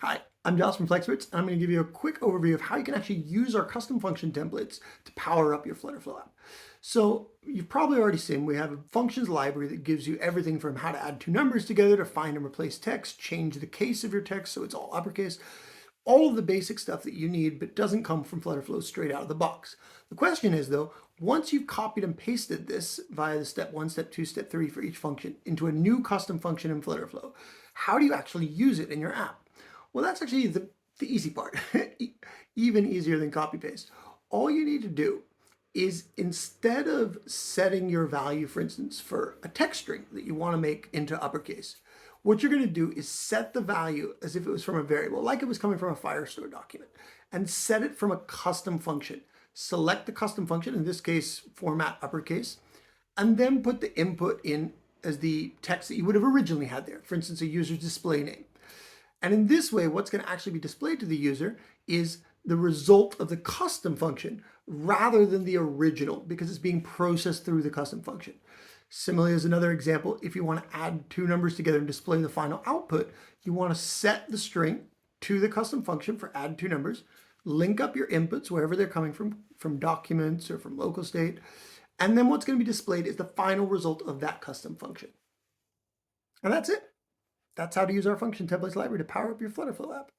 Hi, I'm Josh from FlexPerts, and I'm going to give you a quick overview of how you can actually use our custom function templates to power up your FlutterFlow app. So you've probably already seen we have a functions library that gives you everything from how to add two numbers together to find and replace text, change the case of your text so it's all uppercase, all of the basic stuff that you need, but doesn't come from FlutterFlow straight out of the box. The question is though, once you've copied and pasted this via the step 1, step 2, step 3 for each function into a new custom function in FlutterFlow, how do you actually use it in your app? Well, that's actually the easy part, even easier than copy paste. All you need to do is instead of setting your value, for instance, for a text string that you want to make into uppercase, what you're going to do is set the value as if it was from a variable, like it was coming from a Firestore document, and set it from a custom function. Select the custom function, in this case, format uppercase, and then put the input in as the text that you would have originally had there. For instance, a user's display name. And in this way, what's going to actually be displayed to the user is the result of the custom function rather than the original, because it's being processed through the custom function. Similarly, as another example, if you want to add two numbers together and display the final output, you want to set the string to the custom function for add two numbers, link up your inputs wherever they're coming from documents or from local state, and then what's going to be displayed is the final result of that custom function. And that's it. That's how to use our function templates library to power up your FlutterFlow app.